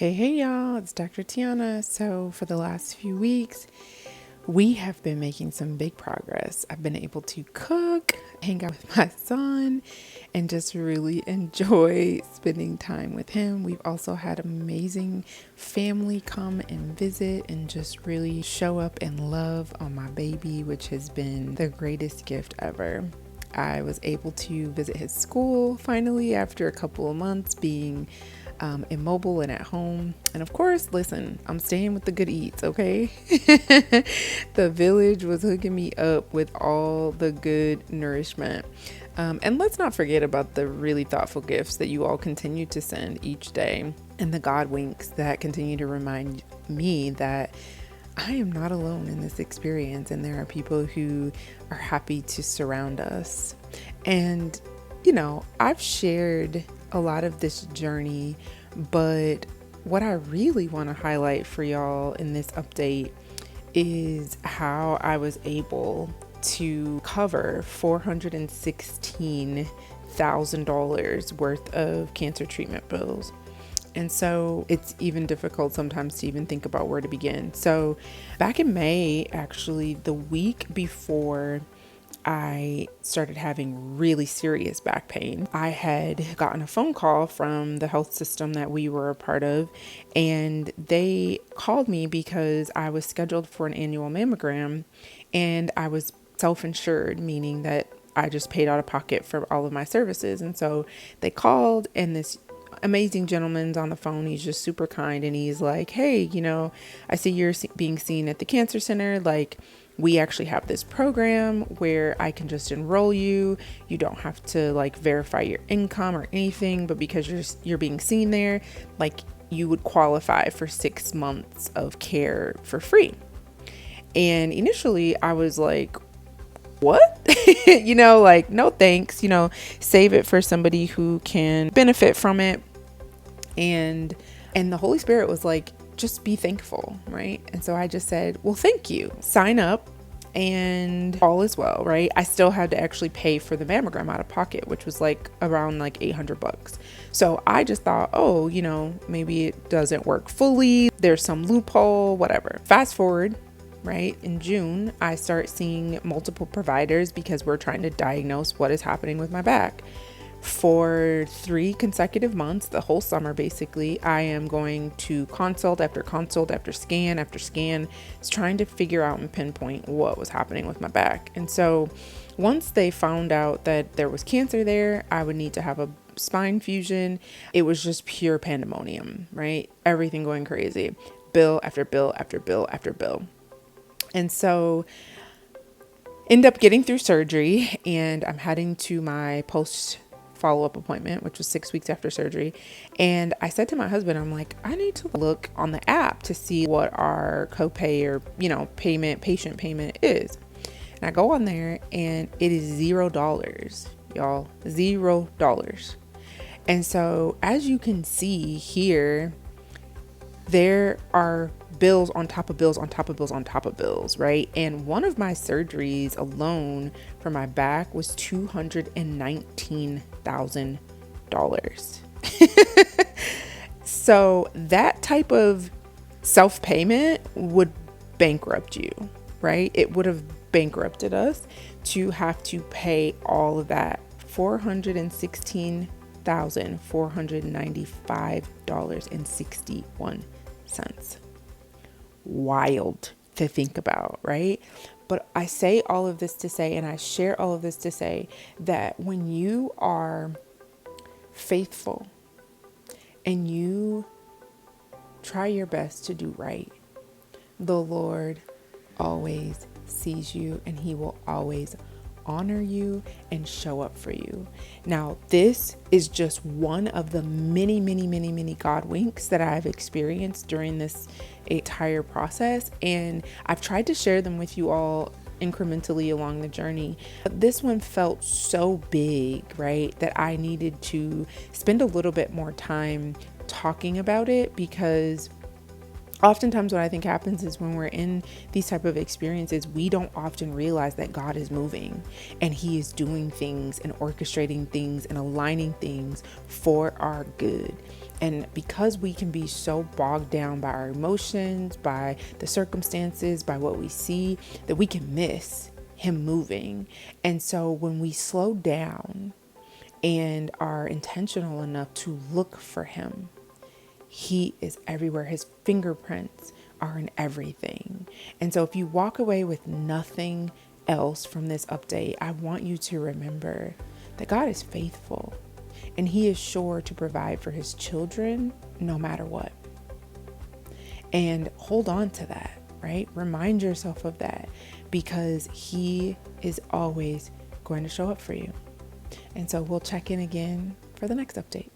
Hey, y'all, it's Dr. Tiana. So, for the last few weeks, we have been making some big progress. I've been able to cook, hang out with my son, and just really enjoy spending time with him. We've also had amazing family come and visit and just really show up and love on my baby, which has been the greatest gift ever. I was able to visit his school finally after a couple of months being immobile and at home. And of course, listen, I'm staying with the good eats, okay? The village was hooking me up with all the good nourishment. And let's not forget about the really thoughtful gifts that you all continue to send each day and the God winks that continue to remind me that I am not alone in this experience, and there are people who are happy to surround us. And, I've shared a lot of this journey, but what I really want to highlight for y'all in this update is how I was able to cover $416,000 worth of cancer treatment bills. And so it's even difficult sometimes to even think about where to begin. So back in May, actually, the week before I started having really serious back pain, I had gotten a phone call from the health system that we were a part of, and they called me because I was scheduled for an annual mammogram, and I was self-insured, meaning that I just paid out of pocket for all of my services. And so they called, and this amazing gentleman's on the phone. He's just super kind, and he's like, hey, I see you're being seen at the cancer center. Like, we actually have this program where I can just enroll you. You don't have to verify your income or anything, but because you're being seen there, you would qualify for 6 months of care for free. And initially I was like, what? No thanks, save it for somebody who can benefit from it. And the Holy Spirit was like, just be thankful, right? And so I just said, well, thank you. Sign up and all is well, right? I still had to actually pay for the mammogram out of pocket, which was around $800. So I just thought, maybe it doesn't work fully. There's some loophole, whatever. Fast forward, right? In June, I start seeing multiple providers because we're trying to diagnose what is happening with my back. For 3 consecutive months, the whole summer, basically, I am going to consult after consult after scan after scan, trying to figure out and pinpoint what was happening with my back. And so once they found out that there was cancer there, I would need to have a spine fusion. It was just pure pandemonium, right? Everything going crazy. Bill after bill after bill after bill. And so end up getting through surgery, and I'm heading to my post follow-up appointment, which was 6 weeks after surgery. And I said to my husband, I'm like, I need to look on the app to see what our copay or, patient payment is. And I go on there and it is $0, y'all, $0. And so as you can see here, there are bills on top of bills on top of bills on top of bills, right? And one of my surgeries alone for my back was $219,000. So that type of self-payment would bankrupt you, right? It would have bankrupted us to have to pay all of that. $416,495.61. Wild to think about, right? But I say all of this to say, and I share all of this to say, that when you are faithful and you try your best to do right, the Lord always sees you, and he will always honor you and show up for you. Now, this is just one of the many, many, many, many God winks that I've experienced during this entire process. And I've tried to share them with you all incrementally along the journey. But this one felt so big, right, that I needed to spend a little bit more time talking about it, because oftentimes what I think happens is when we're in these type of experiences, we don't often realize that God is moving and he is doing things and orchestrating things and aligning things for our good. And because we can be so bogged down by our emotions, by the circumstances, by what we see, that we can miss him moving. And so when we slow down and are intentional enough to look for him, he is everywhere. His fingerprints are in everything. And so if you walk away with nothing else from this update, I want you to remember that God is faithful and he is sure to provide for his children no matter what. And hold on to that, right? Remind yourself of that, because he is always going to show up for you. And so we'll check in again for the next update.